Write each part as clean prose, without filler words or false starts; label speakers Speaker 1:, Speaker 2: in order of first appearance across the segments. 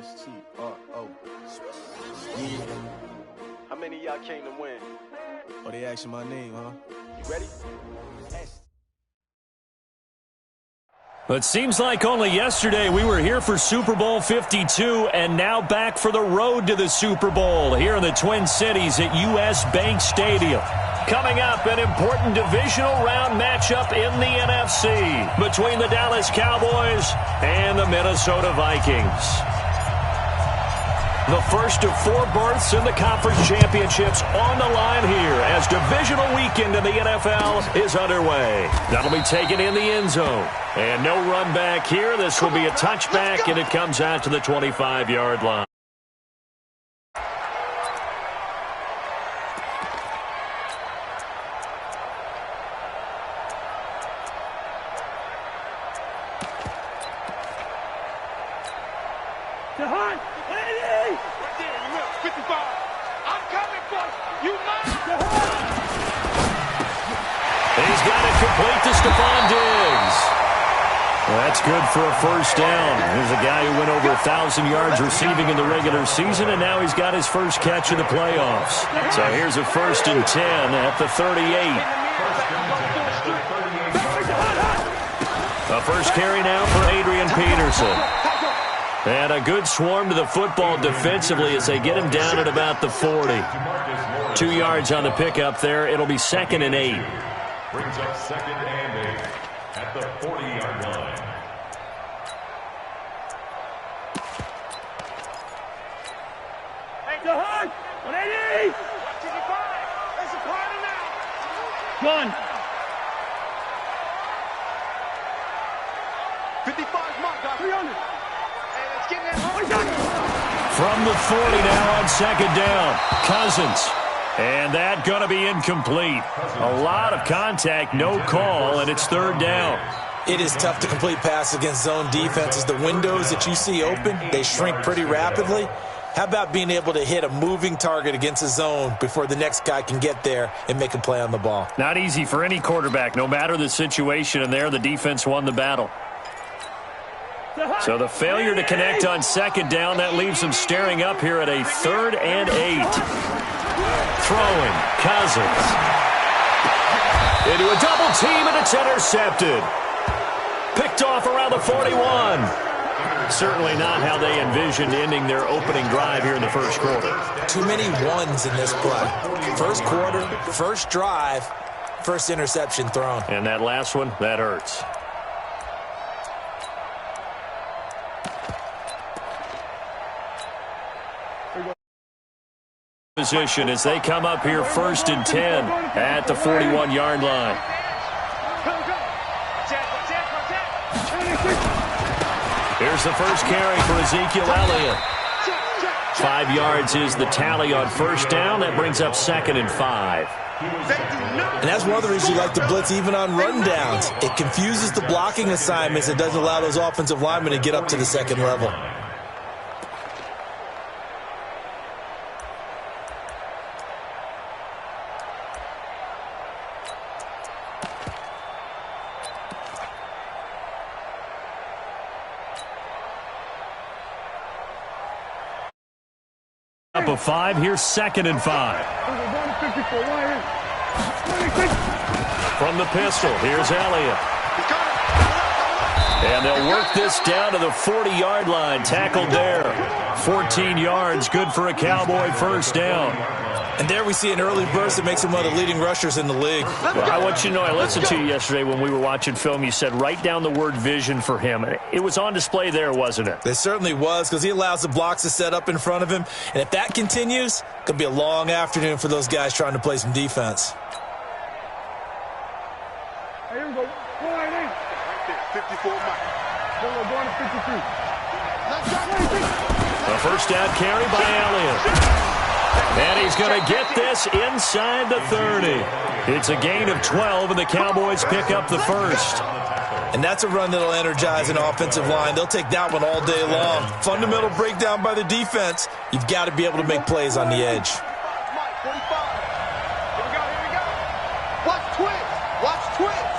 Speaker 1: SoSwift4's. Yeah.
Speaker 2: How many of y'all came to win?
Speaker 1: Oh, they asking my name, huh?
Speaker 2: You ready?
Speaker 3: It seems like only yesterday we were here for Super Bowl 52 and now back for the road to the Super Bowl here in the Twin Cities at US Bank Stadium. Coming up, an important divisional round matchup in the NFC between the Dallas Cowboys and the Minnesota Vikings. The first of 4 berths in the conference championships on the line here as divisional weekend in the NFL is underway. That'll be taken in the end zone. And no run back here. This will be a touchback, and it comes out to the 25-yard line. That's good for a first down. Here's a guy who went over 1,000 yards receiving in the regular season, and now he's got his first catch in the playoffs. So here's a 1st and 10 at the 38. A first carry now for Adrian Peterson. And a good swarm to the football defensively as they get him down at about the 40. 2 yards on the pickup there. It'll be 2nd and 8.
Speaker 4: Brings up 2nd and 8 at the 40-yard line.
Speaker 5: Hey, go hard! 180! There's a party now! Gun! 55 mark, got 300. Hey, let's get that.
Speaker 3: From the 40 now on 2nd down. Cousins. And that going to be incomplete. A lot of contact, no call, and it's 3rd down.
Speaker 6: It is tough to complete pass against zone defenses. The windows that you see open, they shrink pretty rapidly. How about being able to hit a moving target against a zone before the next guy can get there and make a play on the ball?
Speaker 3: Not easy for any quarterback, no matter the situation, and there the defense won the battle. So the failure to connect on 2nd down, that leaves them staring up here at a 3rd and 8. Throwing, Cousins. Into a double team, and it's intercepted. Picked off around the 41. Certainly not how they envisioned ending their opening drive here in the first quarter.
Speaker 6: Too many ones in this play. First quarter, first drive, first interception thrown.
Speaker 3: And that last one, that hurts. Position as they come up here 1st and 10 at the 41-yard line. Here's the first carry for Ezekiel Elliott. 5 yards is the tally on 1st down. That brings up 2nd and 5.
Speaker 6: And that's one of the reasons you like to blitz even on rundowns. It confuses the blocking assignments. It doesn't allow those offensive linemen to get up to the 2nd level.
Speaker 3: Up of 5, here's 2nd and 5. From the pistol, here's Elliott. And they'll work this down to the 40-yard line, tackled there. 14 yards, good for a Cowboy first down.
Speaker 6: And there we see an early burst that makes him one of the leading rushers in the league.
Speaker 3: Well, I want you to know, I listened to you yesterday when we were watching film. You said write down the word vision for him. It was on display there, wasn't it?
Speaker 6: It certainly was, because he allows the blocks to set up in front of him. And if that continues, it could be a long afternoon for those guys trying to play some defense.
Speaker 5: Here we go. 54 miles. Going to 53.
Speaker 3: A first down carry by Elliott. And he's going to get this inside the 30. It's a gain of 12, and the Cowboys pick up the first.
Speaker 6: And that's a run that'll energize an offensive line. They'll take that one all day long. Fundamental breakdown by the defense. You've got to be able to make plays on the edge.
Speaker 5: Here we go. Watch twins. Watch twins.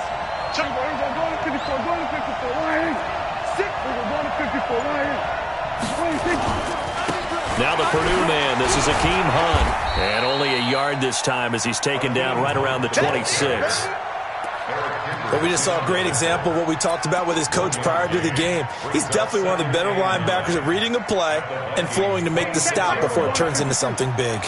Speaker 5: Going to 54. Going to 54. Going to 54.
Speaker 3: Now the Purdue man, this is Akeem Hunt. And only a yard this time as he's taken down right around the 26.
Speaker 6: But we just saw a great example of what we talked about with his coach prior to the game. He's definitely one of the better linebackers at reading a play and flowing to make the stop before it turns into something big.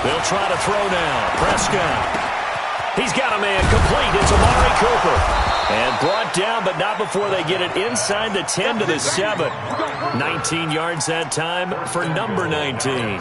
Speaker 3: They'll try to throw now. Prescott. He's got a man complete. It's Amari Cooper. And brought down, but not before they get it inside the 10 to the 7. 19 yards that time for number 19.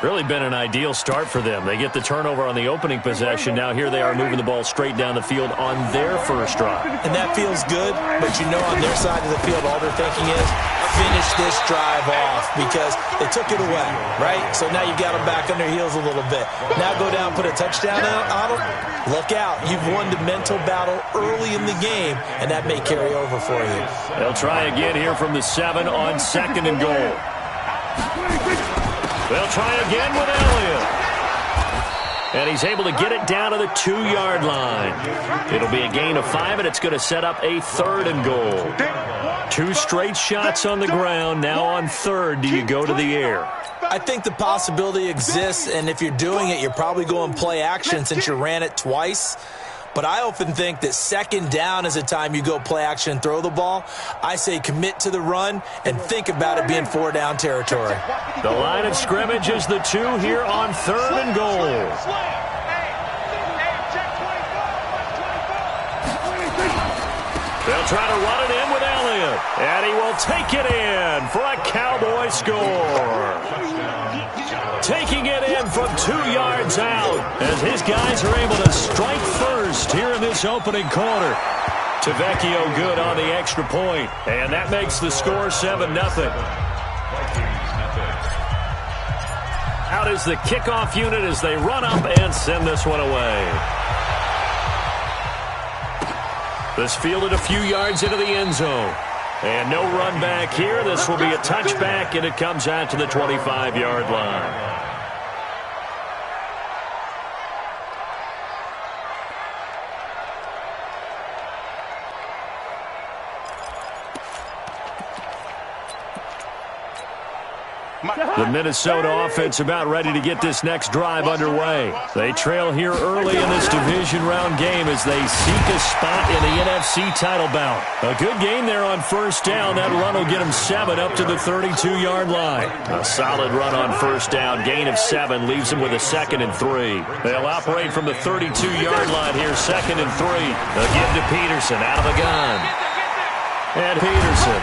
Speaker 3: Really been an ideal start for them. They get the turnover on the opening possession. Now here they are moving the ball straight down the field on their first drive.
Speaker 6: And that feels good, but you know on their side of the field all they're thinking is finish this drive off because they took it away, right? So now you've got them back on their heels a little bit. Now go down and put a touchdown on them. Look out. You've won the mental battle early in the game, and that may carry over for you.
Speaker 3: They'll try again here from the 7 on 2nd and goal. They'll try again with Elliott. And he's able to get it down to the 2-yard line. It'll be a gain of 5, and it's going to set up a 3rd and goal. 2 straight shots on the ground. Now on 3rd, do you go to the air?
Speaker 6: I think the possibility exists, and if you're doing it, you're probably going play action since you ran it twice. But I often think that 2nd down is a time you go play action and throw the ball. I say commit to the run and think about it being 4-down territory.
Speaker 3: The line of scrimmage is the 2 here on 3rd and goal. They'll try to run it in with Elliott. And he will take it in for a Cowboy score. Taking it in from 2 yards out as his guys are able to strike first here in this opening quarter. Tavecchio good on the extra point, and that makes the score 7-0. Out is the kickoff unit as they run up and send this one away. This fielded a few yards into the end zone. And no run back here. This will be a touchback, and it comes out to the 25-yard line. The Minnesota offense about ready to get this next drive underway. They trail here early in this division round game as they seek a spot in the NFC title bout. A good game there on 1st down. That run will get them 7 up to the 32-yard line. A solid run on 1st down. Gain of 7 leaves them with a 2nd and 3. They'll operate from the 32-yard line here, 2nd and 3. They'll give to Peterson out of the gun. And Peterson.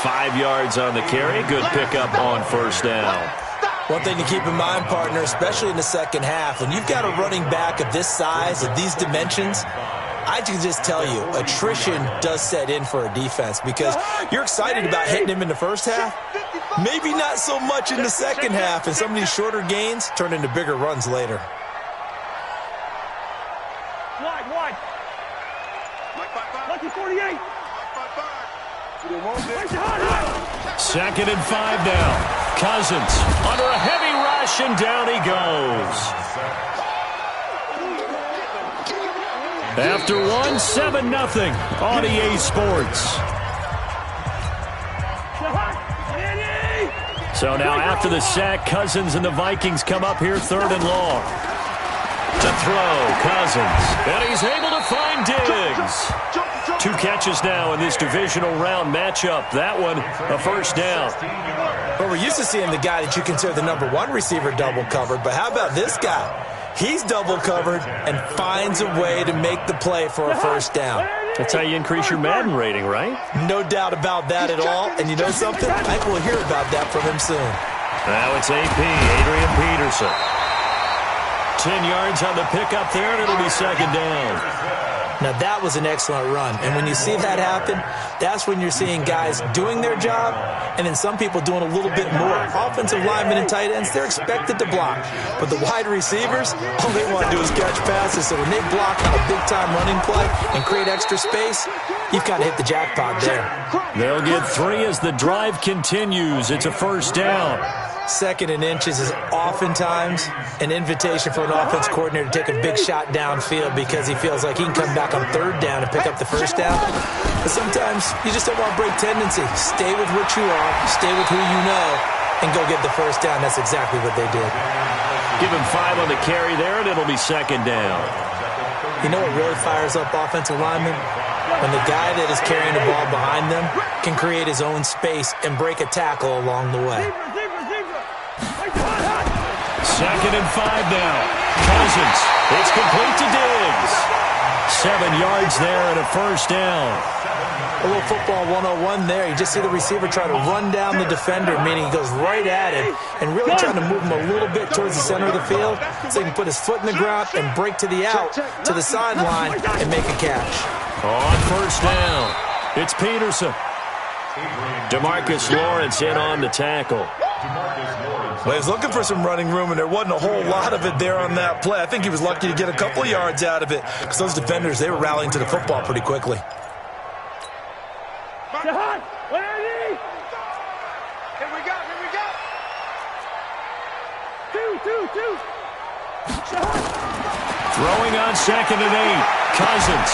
Speaker 3: 5 yards on the carry. Good pickup on 1st down.
Speaker 6: One thing to keep in mind, partner, especially in the second half, when you've got a running back of this size, of these dimensions, I can just tell you, attrition does set in for a defense because you're excited about hitting him in the first half. Maybe not so much in the second half, and some of these shorter gains turn into bigger runs later.
Speaker 5: Wide. Lucky 48.
Speaker 3: 2nd and 5 now. Cousins under a heavy rush, and down he goes. After 7-0 on EA Sports. So now after the sack, Cousins and the Vikings come up here 3rd and long. To throw, Cousins. And he's able to find Diggs. 2 catches now in this divisional round matchup. That one, a 1st down.
Speaker 6: Well, we're used to seeing the guy that you consider the number 1 receiver double covered, but how about this guy? He's double covered and finds a way to make the play for a 1st down.
Speaker 3: That's how you increase your Madden rating, right?
Speaker 6: No doubt about that at all. And you know something? I think we'll hear about that from him soon.
Speaker 3: Now it's AP, Adrian Peterson. 10 yards on the pickup there, and it'll be 2nd down.
Speaker 6: Now, that was an excellent run. And when you see that happen, that's when you're seeing guys doing their job and then some people doing a little bit more. Offensive linemen and tight ends, they're expected to block. But the wide receivers, all they want to do is catch passes. So when they block on a big-time running play and create extra space, you've got to hit the jackpot there.
Speaker 3: They'll get 3 as the drive continues. It's a first down.
Speaker 6: Second and inches is oftentimes an invitation for an offense coordinator to take a big shot downfield because he feels like he can come back on third down and pick up the first down. But sometimes you just don't want to break tendency. Stay with what you are, stay with who you know, and go get the first down. That's exactly what they did.
Speaker 3: Give him 5 on the carry there, and it'll be second down.
Speaker 6: You know what really fires up offensive linemen? When the guy that is carrying the ball behind them can create his own space and break a tackle along the way.
Speaker 3: Second and 5 now. Cousins. It's complete to Diggs. 7 yards there and a first down.
Speaker 6: A little football 101 there. You just see the receiver try to run down the defender, meaning he goes right at him and really trying to move him a little bit towards the center of the field so he can put his foot in the ground and break to the out, to the sideline, and make a catch.
Speaker 3: On first down, it's Peterson. DeMarcus Lawrence in on the tackle.
Speaker 6: Well, he was looking for some running room, and there wasn't a whole lot of it there on that play. I think he was lucky to get a couple of yards out of it because those defenders, they were rallying to the football pretty quickly.
Speaker 5: Here we go. Two.
Speaker 3: Throwing on second and 8. Cousins.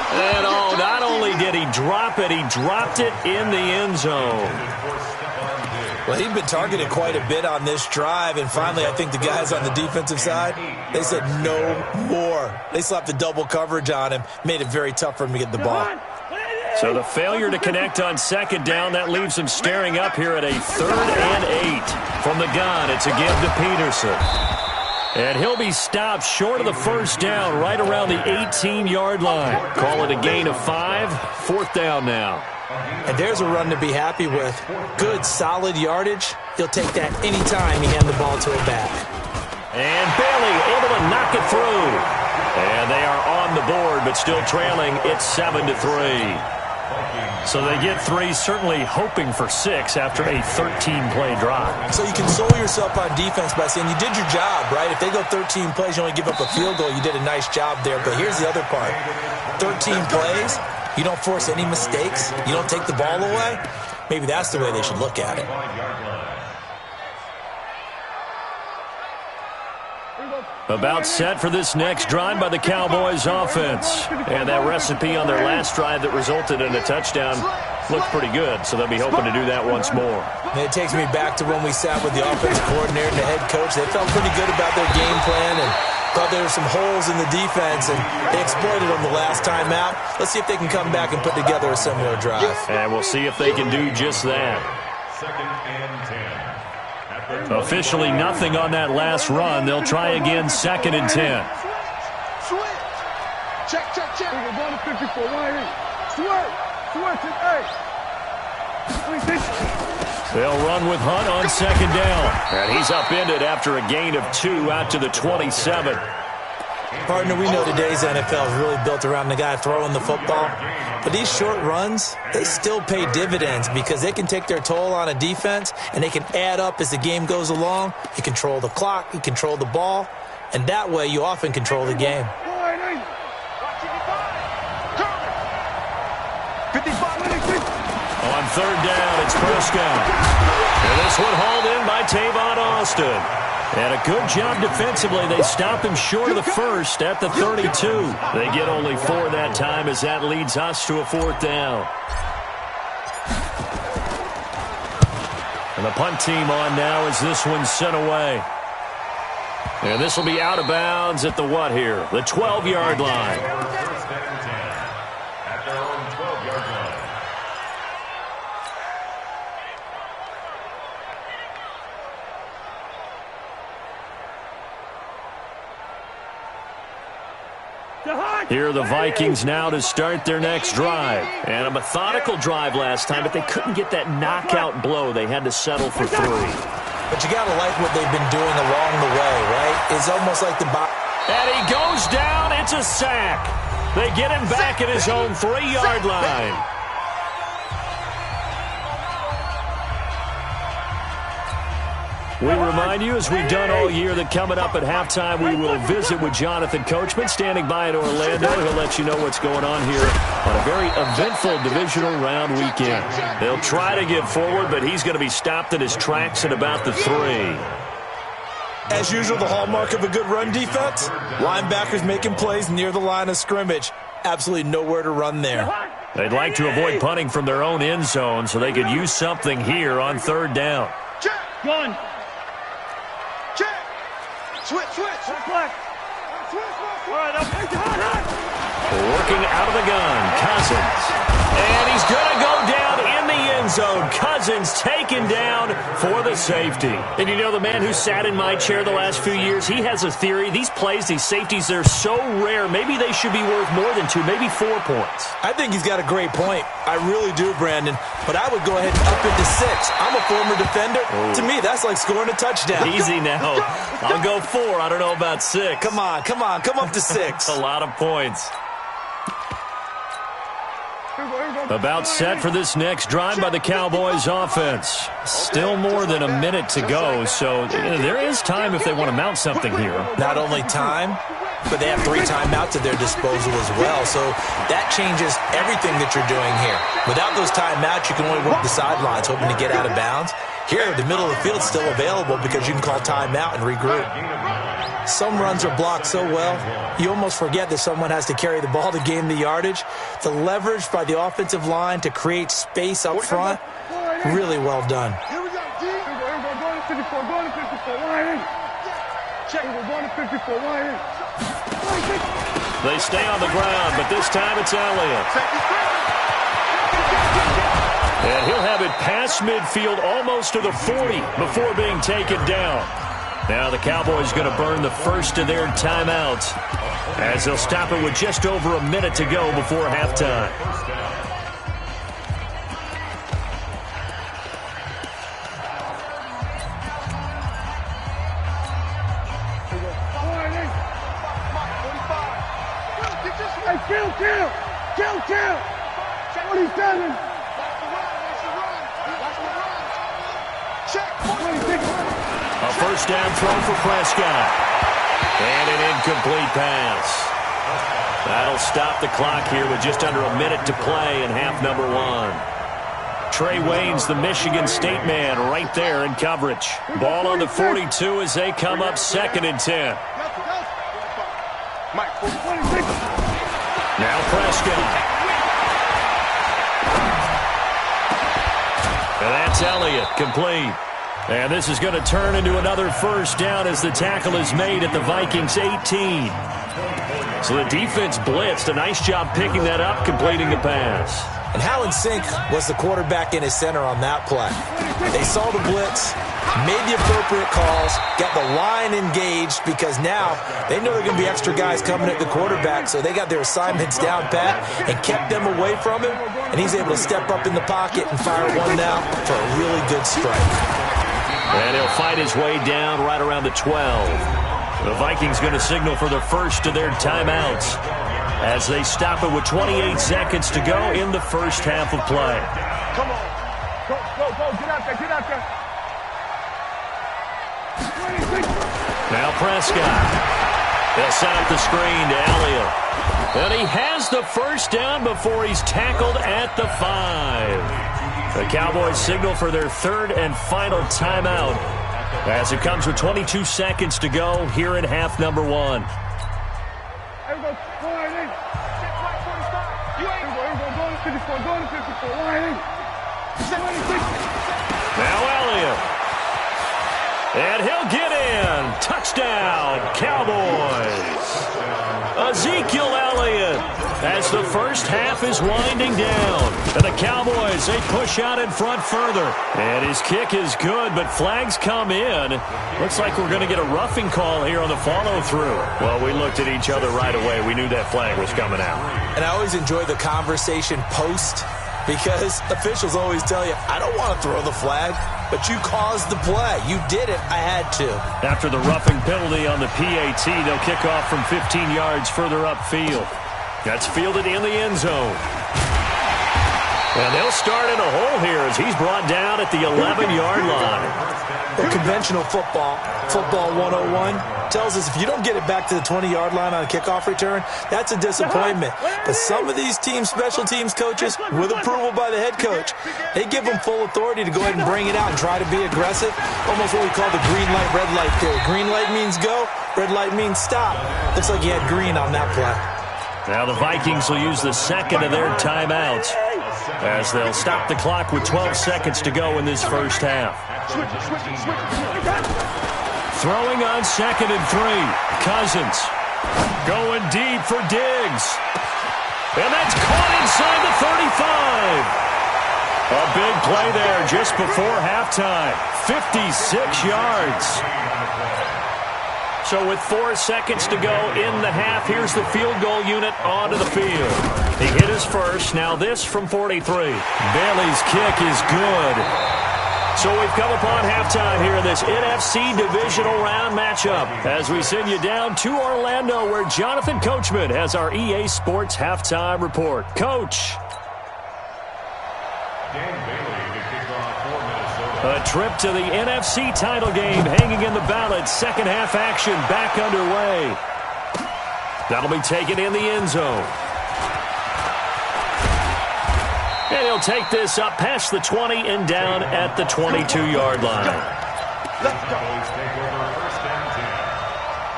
Speaker 3: And not only did he drop it, he dropped it in the end zone.
Speaker 6: Well, he'd been targeted quite a bit on this drive, and finally I think the guys on the defensive side, they said no more. They slapped the double coverage on him, made it very tough for him to get the ball.
Speaker 3: So the failure to connect on second down, that leaves him staring up here at a 3rd and 8. From the gun, it's a give to Peterson. And he'll be stopped short of the first down right around the 18-yard line. Call it a gain of 5. 4th down now.
Speaker 6: And there's a run to be happy with. Good, solid yardage. He'll take that any time you hand the ball to a back.
Speaker 3: And Bailey able to knock it through. And they are on the board, but still trailing. It's 7-3. So they get 3, certainly hoping for 6 after a 13-play drive.
Speaker 6: So you console yourself on defense by saying you did your job, right? If they go 13 plays, you only give up a field goal, you did a nice job there. But here's the other part. 13 plays, you don't force any mistakes, you don't take the ball away. Maybe that's the way they should look at it.
Speaker 3: About set for this next drive by the Cowboys offense. And that recipe on their last drive that resulted in a touchdown looked pretty good, so they'll be hoping to do that once more.
Speaker 6: And it takes me back to when we sat with the offensive coordinator and the head coach. They felt pretty good about their game plan and thought there were some holes in the defense, and they exploited them the last time out. Let's see if they can come back and put together a similar drive.
Speaker 3: And we'll see if they can do just that.
Speaker 4: 2nd and 10.
Speaker 3: Officially nothing on that last run. They'll try again 2nd and 10.
Speaker 5: Check. We're going to 54.
Speaker 3: They'll run with Hunt on 2nd down. And he's upended after a gain of 2 out to the 27.
Speaker 6: Partner, we know today's NFL is really built around the guy throwing the football. But these short runs, they still pay dividends because they can take their toll on a defense and they can add up as the game goes along. You control the clock, you control the ball, and that way you often control the game.
Speaker 3: On 3rd down, it's Prescott. And this one hauled in by Tavon Austin. And a good job defensively. They stop him short of the first at the 32. They get only 4 that time as that leads us to a 4th down. And the punt team on now as this one's sent away. And this will be out of bounds at the what here? The 12-yard line.
Speaker 4: At their own 12-yard line.
Speaker 3: Here are the Vikings now to start their next drive. And a methodical drive last time, but they couldn't get that knockout blow. They had to settle for 3.
Speaker 6: But you got to like what they've been doing along the way, right? It's almost like the...
Speaker 3: And he goes down. That's a sack. They get him back at his own 3-yard line. We remind you, as we've done all year, that coming up at halftime, we will visit with Jonathan Coachman, standing by in Orlando. He'll let you know what's going on here on a very eventful divisional round weekend. They'll try to get forward, but he's going to be stopped in his tracks at about the 3.
Speaker 6: As usual, the hallmark of a good run defense, linebackers making plays near the line of scrimmage. Absolutely nowhere to run there.
Speaker 3: They'd like to avoid punting from their own end zone, so they could use something here on 3rd down.
Speaker 5: Gun.
Speaker 2: Switch.
Speaker 5: Black. All right,
Speaker 3: Working out of the gun, Cousins. And he's going to go down in the end zone. Cousins taken down for the safety. And you know, the man who sat in my chair the last few years, he has a theory. These plays, these safeties, they're so rare. Maybe they should be worth more than 2, maybe 4 points.
Speaker 6: I think he's got a great point. I really do, Brandon. But I would go ahead and up into 6. I'm a former defender.
Speaker 3: Ooh.
Speaker 6: To me, that's like scoring a touchdown.
Speaker 3: Easy now. I'll go 4. I don't know about 6.
Speaker 6: Come on. Come up to 6.
Speaker 3: A lot of points. About set for this next drive by the Cowboys offense. Still more than a minute to go, so there is time if they want to mount something here.
Speaker 6: Not only time, but they have 3 timeouts at their disposal as well, so that changes everything that you're doing here. Without those timeouts, you can only work the sidelines, hoping to get out of bounds. Here, the middle of the field is still available because you can call timeout and regroup. Some runs are blocked so well, you almost forget that someone has to carry the ball to gain the yardage. The leverage by the offensive line to create space up front, really well done.
Speaker 5: Here we go, G. Here we go, going to 54, going to 54, line in. Check, we're going to 54, line in.
Speaker 3: They stay on the ground, but this time it's Elliott. And he'll have it past midfield, almost to the 40, before being taken down. Now the Cowboys going to burn the first of their timeouts, as they'll stop it with just over a minute to go before halftime.
Speaker 5: Kill! 27!
Speaker 3: A first down throw for Prescott. And an incomplete pass. That'll stop the clock here with just under a minute to play in half number 1. Trey Wayne's the Michigan State man right there in coverage. Ball on the 42 as they come up 2nd and 10. Now Prescott. And that's Elliott, complete. And this is going to turn into another first down as the tackle is made at the Vikings 18. So the defense blitzed. A nice job picking that up, completing the pass.
Speaker 6: And how in sync was the quarterback and his center on that play? They saw the blitz, made the appropriate calls, got the line engaged, because now they know there are going to be extra guys coming at the quarterback, so they got their assignments down pat and kept them away from him, and he's able to step up in the pocket and fire one out for a really good strike.
Speaker 3: And he'll fight his way down right around the 12. The Vikings going to signal for the first of their timeouts as they stop it with 28 seconds to go in the first half of play.
Speaker 5: Come on. Go. Get out there.
Speaker 3: Now Prescott. They'll set up the screen to Elliott. And he has the first down before he's tackled at the 5. The Cowboys signal for their 3rd and final timeout as it comes with 22 seconds to go here in half number 1. Now Elliott. And he'll get in. Touchdown, Cowboys. Ezekiel Elliott as the first half is winding down. And the Cowboys, they push out in front further. And his kick is good, but flags come in. Looks like we're going to get a roughing call here on the follow-through. Well, we looked at each other right away. We knew that flag was coming out.
Speaker 6: And I always enjoy the conversation post, because officials always tell you, I don't want to throw the flag. but you caused the play. You did it. I had to.
Speaker 3: After the roughing penalty on the PAT, they'll kick off from 15 yards further upfield. That's fielded in the end zone. And they'll start in a hole here as he's brought down at the 11-yard line.
Speaker 6: Well, conventional football 101, tells us if you don't get it back to the 20-yard line on a kickoff return, that's a disappointment. But some of these special teams coaches, with approval by the head coach, they give them full authority to go ahead and bring it out and try to be aggressive. Almost what we call the green light, red light theory. Green light means go, red light means stop. Looks like he had green on that play.
Speaker 3: Now the Vikings will use the second of their timeouts as they'll stop the clock with 12 seconds to go in this first half. Throwing on 2nd and 3. Cousins going deep for Diggs. And that's caught inside the 35. A big play there just before halftime. 56 yards. So with 4 seconds to go in the half, here's the field goal unit onto the field. He hit his first. Now this from 43. Bailey's kick is good. So we've come upon halftime here in this NFC Divisional Round matchup as we send you down to Orlando where Jonathan Coachman has our EA Sports Halftime Report. Coach. A trip to the NFC title game hanging in the balance. Second half action back underway. That'll be taken in the end zone. And he'll take this up past the 20 and down at the 22-yard line.
Speaker 4: Let's go. Take over first and 10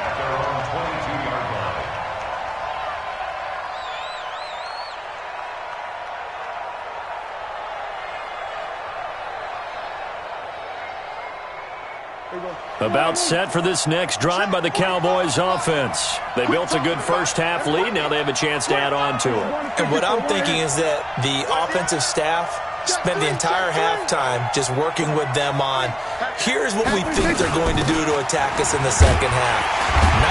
Speaker 4: at their own 22-yard line.
Speaker 3: About set for this next drive by the Cowboys offense. They built a good first half lead. Now they have a chance to add on to it.
Speaker 6: And what I'm thinking is that the offensive staff spent the entire halftime just working with them on, here's what we think they're going to do to attack us in the second half.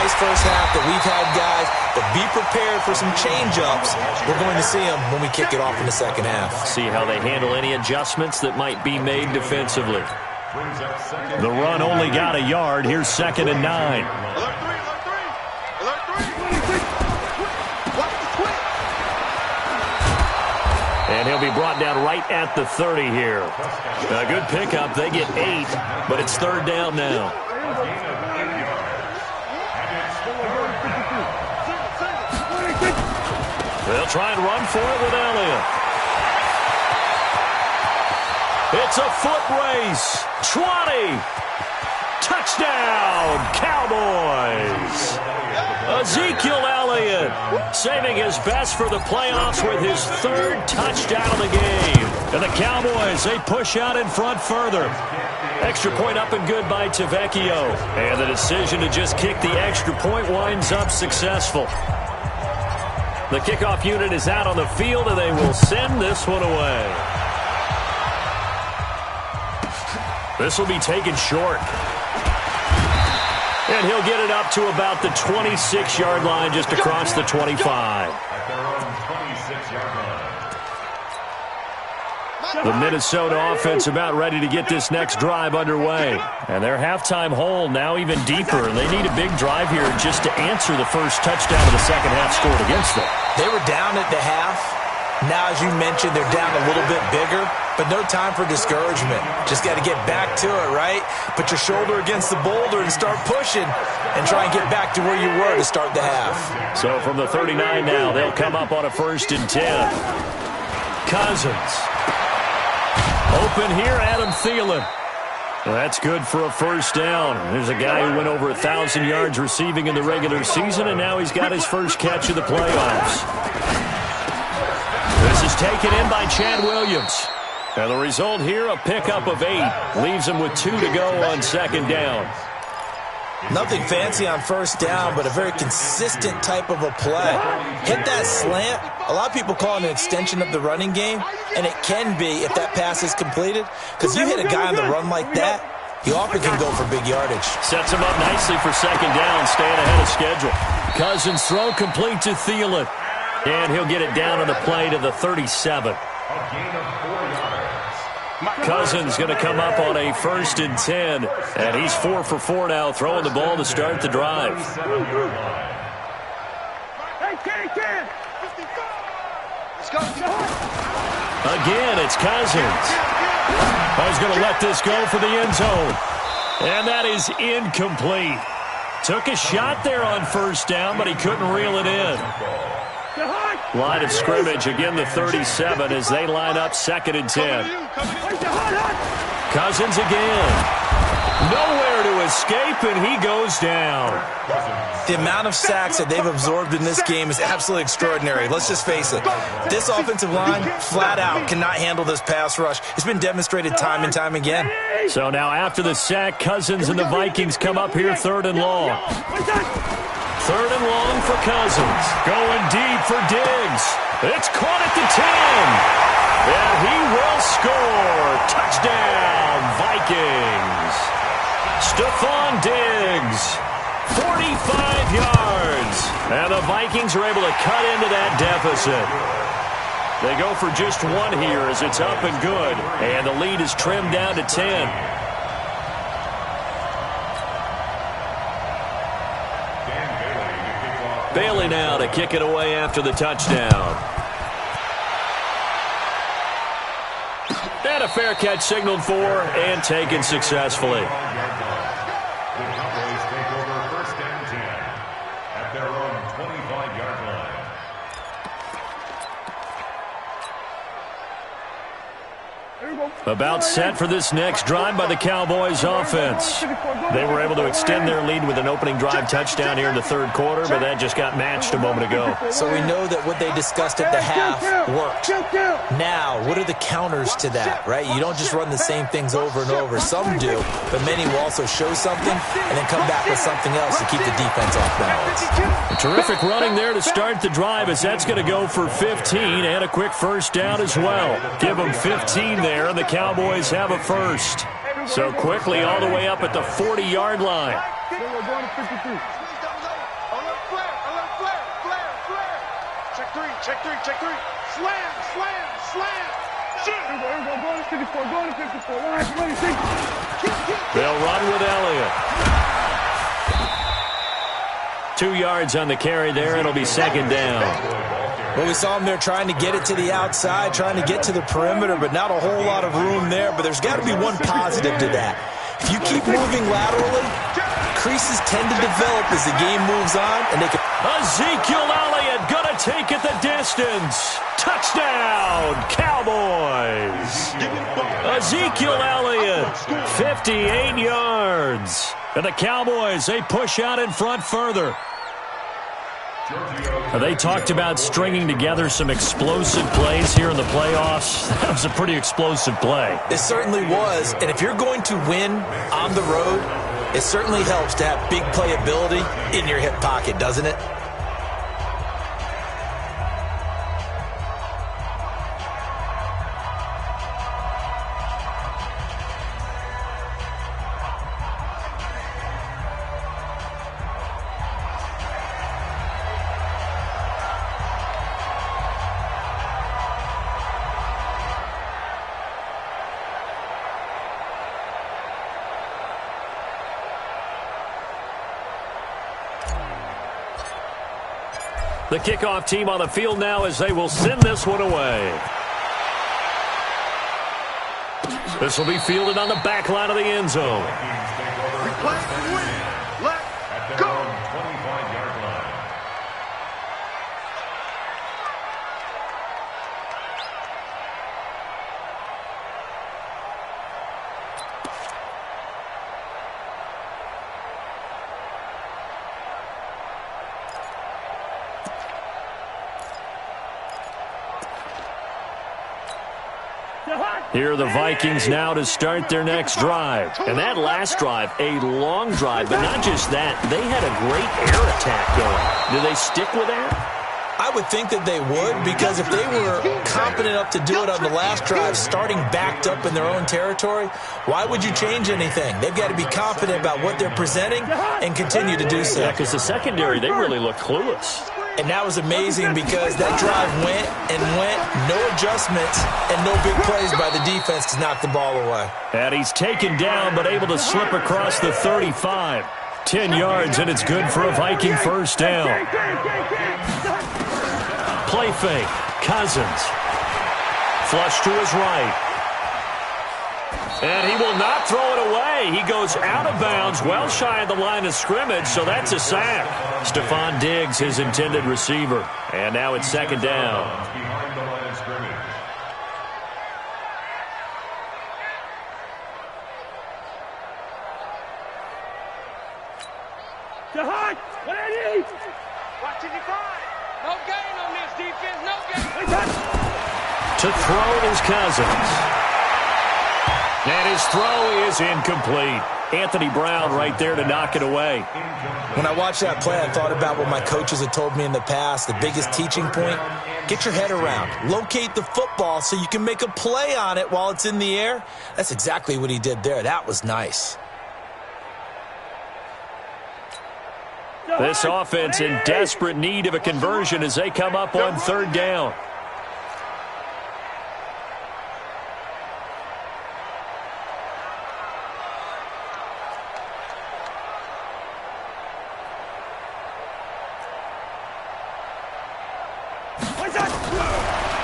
Speaker 6: Nice first half that we've had, guys, but be prepared for some change-ups. We're going to see them when we kick it off in the second half.
Speaker 3: See how they handle any adjustments that might be made defensively. The run only got a yard. Here's 2nd and 9. And he'll be brought down right at the 30 here. A good pickup. They get 8, but it's 3rd down now. They'll try and run for it with Elliott. It's a foot race. 20. Touchdown, Cowboys. Ezekiel Elliott saving his best for the playoffs with his 3rd touchdown of the game. And the Cowboys, they push out in front further. Extra point up and good by Tavecchio. And the decision to just kick the extra point winds up successful. The kickoff unit is out on the field, and they will send this one away. This will be taken short. And he'll get it up to about the 26-yard line, just across the 25.
Speaker 4: At their own 26-yard line.
Speaker 3: The Minnesota offense about ready to get this next drive underway. And their halftime hole now even deeper. And they need a big drive here just to answer the first touchdown of the second half scored against them.
Speaker 6: They were down at the half. Now, as you mentioned, they're down a little bit bigger, but no time for discouragement. Just got to get back to it, right? Put your shoulder against the boulder and start pushing and try and get back to where you were to start the half.
Speaker 3: So from the 39 now, they'll come up on a 1st and 10. Cousins. Open here, Adam Thielen. Well, that's good for a 1st down. There's a guy who went over 1,000 yards receiving in the regular season, and now he's got his first catch of the playoffs. This is taken in by Chad Williams. And the result here, a pickup of 8. Leaves him with 2 to go on 2nd down.
Speaker 6: Nothing fancy on 1st down, but a very consistent type of a play. Hit that slant. A lot of people call it an extension of the running game, and it can be if that pass is completed. Because you hit a guy on the run like that, he often can go for big yardage.
Speaker 3: Sets him up nicely for 2nd down, staying ahead of schedule. Cousins throw complete to Thielen. And he'll get it down on the play to the 37.
Speaker 4: A gain of 4 yards.
Speaker 3: Cousins going to come up on a 1st and 10, and he's 4 for 4 now, throwing the ball to start the drive. Again, it's Cousins. He's going to let this go for the end zone, and that is incomplete. Took a shot there on 1st down, but he couldn't reel it in. Line of scrimmage, again the 37 as they line up 2nd and 10. Cousins again. Nowhere to escape, and he goes down.
Speaker 6: The amount of sacks that they've absorbed in this game is absolutely extraordinary. Let's just face it. This offensive line, flat out, cannot handle this pass rush. It's been demonstrated time and time again.
Speaker 3: So now after the sack, Cousins and the Vikings come up here 3rd and long. 3rd and long for Cousins. Going deep for Diggs. It's caught at the 10. And he will score. Touchdown, Vikings. Stephon Diggs, 45 yards. And the Vikings are able to cut into that deficit. They go for just 1 here as it's up and good. And the lead is trimmed down to 10. Bailey now to kick it away after the touchdown. And a fair catch signaled for and taken successfully.
Speaker 4: The Cowboys take over 1st and 10 at their own 25-yard line.
Speaker 3: About set for this next drive by the Cowboys offense. They were able to extend their lead with an opening drive touchdown here in the 3rd quarter, but that just got matched a moment ago.
Speaker 6: So we know that what they discussed at the half worked. Now, what are the counters to that, right? You don't just run the same things over and over. Some do, but many will also show something and then come back with something else to keep the defense off balance.
Speaker 3: Terrific running there to start the drive as that's going to go for 15 and a quick 1st down as well. Give them 15 there, and the Cowboys have a 1st. So quickly all the way up at the 40-yard line.
Speaker 5: Check 3, check 3. Slam.
Speaker 3: They'll run with Elliott. 2 yards on the carry there. It'll be 2nd down.
Speaker 6: Well, we saw them there trying to get it to the outside, trying to get to the perimeter, but not a whole lot of room there. But there's got to be one positive to that. If you keep moving laterally, creases tend to develop as the game moves on, and they can...
Speaker 3: Ezekiel Elliott gonna take it the distance. Touchdown, Cowboys. Ezekiel Elliott, 58 yards. And the Cowboys, they push out in front further. They talked about stringing together some explosive plays here in the playoffs. That was a pretty explosive play.
Speaker 6: It certainly was. And if you're going to win on the road, it certainly helps to have big playability in your hip pocket, doesn't it?
Speaker 3: The kickoff team on the field now as they will send this one away. This will be fielded on the back line of the end zone.
Speaker 5: Let's go.
Speaker 3: Here are the Vikings now to start their next drive. And that last drive, a long drive, but not just that. They had a great air attack going. Do they stick with that?
Speaker 6: I would think that they would, because if they were competent enough to do it on the last drive, starting backed up in their own territory, why would you change anything? They've got to be confident about what they're presenting and continue to do so.
Speaker 3: Yeah, because the secondary, they really look clueless.
Speaker 6: And that was amazing because that drive went and went, no adjustments and no big plays by the defense to knock the ball away.
Speaker 3: And he's taken down but able to slip across the 35. 10 yards, and it's good for a Viking first down. Play fake. Cousins. Flush to his right. And he will not throw it away. He goes out of bounds, well shy of the line of scrimmage, so that's a sack. Stephon Diggs, his intended receiver. And now it's second down.
Speaker 4: Behind the line of scrimmage.
Speaker 5: Jahan, what I need?
Speaker 7: Watch it, define. No gain on this defense, no gain.
Speaker 3: To throw is Cousins. And his throw is incomplete. Anthony Brown right there to knock it away.
Speaker 6: When I watched that play, I thought about what my coaches had told me in the past. The biggest teaching point, get your head around. Locate the football so you can make a play on it while it's in the air. That's exactly what he did there. That was nice.
Speaker 3: This offense in desperate need of a conversion as they come up on third down.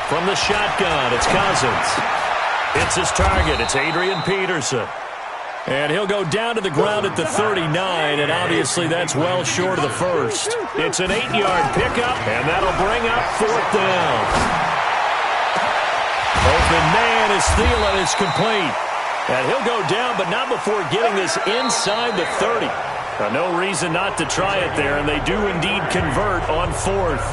Speaker 3: From the shotgun, it's Cousins. It's his target. It's Adrian Peterson. And he'll go down to the ground at the 39, and obviously that's well short of the first. It's an 8-yard pickup, and that'll bring up fourth down. Open man is Thielen. It's complete. And he'll go down, but not before getting this inside the 30. No reason not to try it there, and they do indeed convert on fourth.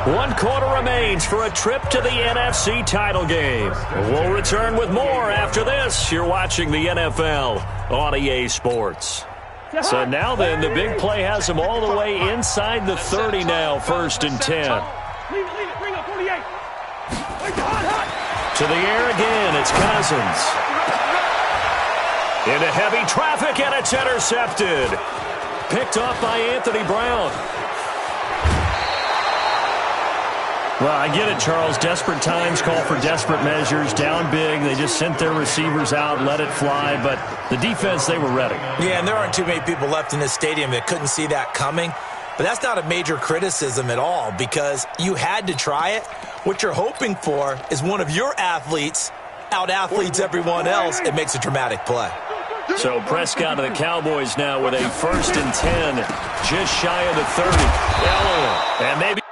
Speaker 3: 1 quarter remains for a trip to the NFC title game. We'll return with more after this. You're watching the NFL on EA Sports. So now then, the big play has them all the way inside the 30 now, 1st and 10.
Speaker 5: Leave it, bring up 48.
Speaker 3: To the air again, it's Cousins. Into heavy traffic, and it's intercepted. Picked off by Anthony Brown. Well, I get it, Charles. Desperate times call for desperate measures. Down big, they just sent their receivers out, let it fly. But the defense, they were ready.
Speaker 6: Yeah, and there aren't too many people left in this stadium that couldn't see that coming. But that's not a major criticism at all because you had to try it. What you're hoping for is one of your athletes out-athletes everyone else and makes a dramatic play.
Speaker 3: So Prescott of the Cowboys now with a 1st and 10, just shy of the 30. And maybe